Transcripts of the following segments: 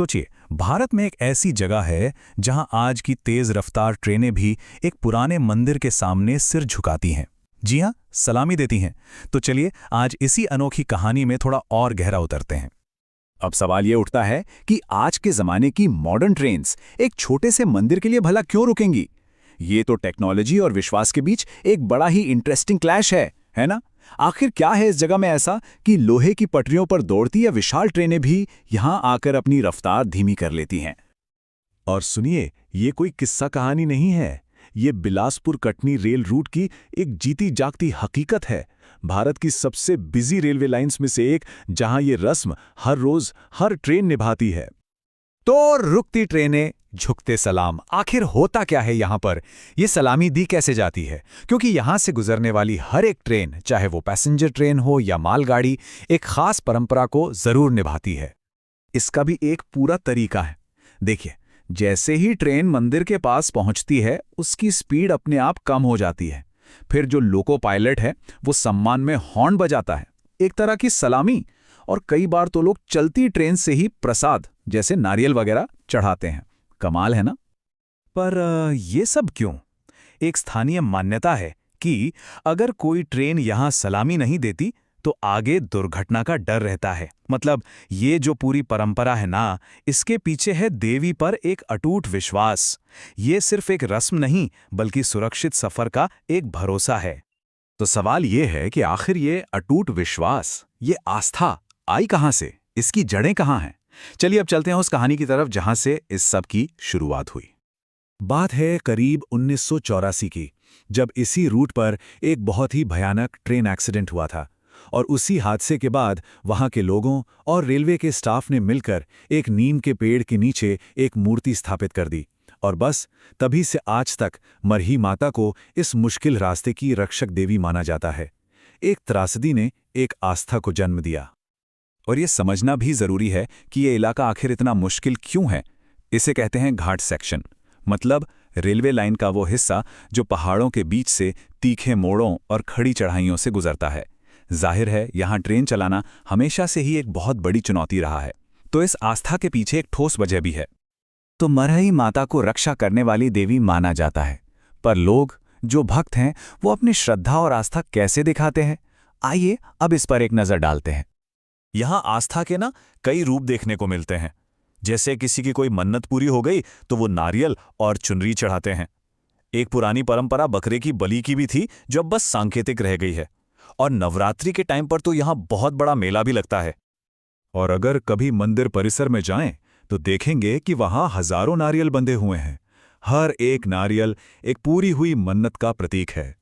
सोचिए, भारत में एक ऐसी जगह है जहां आज की तेज रफ्तार ट्रेनें भी एक पुराने मंदिर के सामने सिर झुकाती हैं। जी हां, सलामी देती हैं। तो चलिए आज इसी अनोखी कहानी में थोड़ा और गहरा उतरते हैं। अब सवाल ये उठता है कि आज के ज़माने की मॉडर्न ट्रेन्स एक छोटे से मंदिर के लिए भला क्यों रुकेंगी? ये तो टेक्नोलॉजी और विश्वास के बीच एक बड़ा ही इंटरेस्टिंग क्लैश है ना? आखिर क्या है इस जगह में ऐसा कि लोहे की पटरियों पर दौड़ती या विशाल ट्रेनें भी यहां आकर अपनी रफ्तार धीमी कर लेती हैं? और सुनिए, ये कोई किस्सा कहानी नहीं है। ये बिलासपुर कटनी रेल रूट की एक जीती जागती हकीकत है। भारत की सबसे बिजी रेलवे लाइंस में से एक, जहां ये रस्म हर रोज हर ट्रेन निभाती है। तो रुकती ट्रेनें, झुकते सलाम, आखिर होता क्या है यहां पर? ये सलामी दी कैसे जाती है? क्योंकि यहां से गुजरने वाली हर एक ट्रेन, चाहे वो पैसेंजर ट्रेन हो या मालगाड़ी, एक खास परंपरा को जरूर निभाती है। इसका भी एक पूरा तरीका है। देखिए, जैसे ही ट्रेन मंदिर के पास पहुंचती है, उसकी स्पीड अपने आप कम हो जाती है। फिर जो लोको पायलट है, वो सम्मान में हॉर्न बजाता है, एक तरह की सलामी। और कई बार तो लोग चलती ट्रेन से ही प्रसाद, जैसे नारियल वगैरह, चढ़ाते हैं। कमाल है ना? पर ये सब क्यों? एक स्थानीय मान्यता है कि अगर कोई ट्रेन यहां सलामी नहीं देती तो आगे दुर्घटना का डर रहता है। मतलब ये जो पूरी परंपरा है ना, इसके पीछे है देवी पर एक अटूट विश्वास। ये सिर्फ एक रस्म नहीं, बल्कि सुरक्षित सफर का एक भरोसा है। तो सवाल ये है कि आखिर ये अटूट विश्वास, ये आस्था आई कहां से? इसकी जड़ें कहां हैं? चलिए अब चलते हैं उस कहानी की तरफ जहां से इस सब की शुरुआत हुई। बात है करीब 1984 की, जब इसी रूट पर एक बहुत ही भयानक ट्रेन एक्सीडेंट हुआ था। और उसी हादसे के बाद वहां के लोगों और रेलवे के स्टाफ ने मिलकर एक नीम के पेड़ के नीचे एक मूर्ति स्थापित कर दी। और बस तभी से आज तक मरही माता को इस मुश्किल रास्ते की रक्षक देवी माना जाता है। एक त्रासदी ने एक आस्था को जन्म दिया। और ये समझना भी जरूरी है कि ये इलाका आखिर इतना मुश्किल क्यों है। इसे कहते हैं घाट सेक्शन, मतलब रेलवे लाइन का वो हिस्सा जो पहाड़ों के बीच से तीखे मोड़ों और खड़ी चढ़ाइयों से गुजरता है। जाहिर है, यहाँ ट्रेन चलाना हमेशा से ही एक बहुत बड़ी चुनौती रहा है। तो इस आस्था के पीछे एक ठोस वजह भी है। तो मरही माता को रक्षा करने वाली देवी माना जाता है, पर लोग जो भक्त हैं वो अपनी श्रद्धा और आस्था कैसे दिखाते हैं? आइए अब इस पर एक नजर डालते हैं। यहाँ आस्था के ना कई रूप देखने को मिलते हैं। जैसे किसी की कोई मन्नत पूरी हो गई तो वो नारियल और चुनरी चढ़ाते हैं। एक पुरानी परंपरा बकरे की बलि की भी थी, जो अब बस सांकेतिक रह गई है। और नवरात्रि के टाइम पर तो यहाँ बहुत बड़ा मेला भी लगता है। और अगर कभी मंदिर परिसर में जाएं, तो देखेंगे कि वहां हजारों नारियल बंधे हुए हैं। हर एक नारियल एक पूरी हुई मन्नत का प्रतीक है।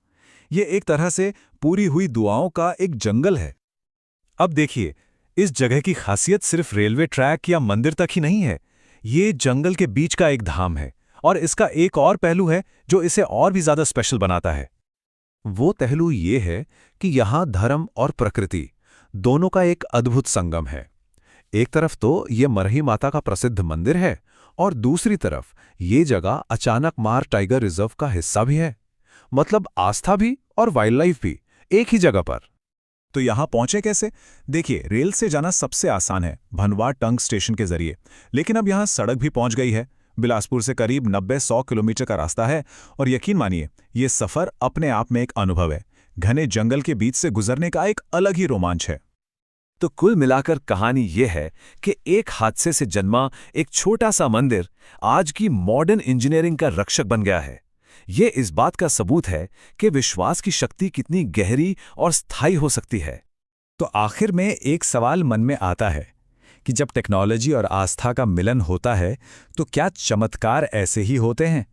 ये एक तरह से पूरी हुई दुआओं का एक जंगल है। अब देखिए, इस जगह की खासियत सिर्फ रेलवे ट्रैक या मंदिर तक ही नहीं है। ये जंगल के बीच का एक धाम है। और इसका एक और पहलू है जो इसे और भी ज्यादा स्पेशल बनाता है। वो पहलू ये है कि यहां धर्म और प्रकृति दोनों का एक अद्भुत संगम है। एक तरफ तो ये मरही माता का प्रसिद्ध मंदिर है, और दूसरी तरफ ये जगह अचानक मार टाइगर रिजर्व का हिस्सा भी है। मतलब आस्था भी और वाइल्ड लाइफ भी एक ही जगह पर। तो यहां पहुंचे कैसे? देखिए, रेल से जाना सबसे आसान है, भनवा टंग स्टेशन के जरिए। लेकिन अब यहां सड़क भी पहुंच गई है। बिलासपुर से करीब 90-100 किलोमीटर का रास्ता है। और यकीन मानिए, ये सफर अपने आप में एक अनुभव है। घने जंगल के बीच से गुजरने का एक अलग ही रोमांच है। तो कुल मिलाकर कहानी यह है कि एक हादसे से जन्मा एक छोटा सा मंदिर आज की मॉडर्न इंजीनियरिंग का रक्षक बन गया है। ये इस बात का सबूत है कि विश्वास की शक्ति कितनी गहरी और स्थायी हो सकती है। तो आखिर में एक सवाल मन में आता है कि जब टेक्नोलॉजी और आस्था का मिलन होता है, तो क्या चमत्कार ऐसे ही होते हैं?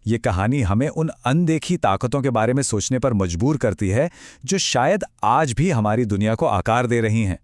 ये कहानी हमें उन अनदेखी ताकतों के बारे में सोचने पर मजबूर करती है, जो शायद आज भी हमारी दुनिया को आकार दे रही हैं।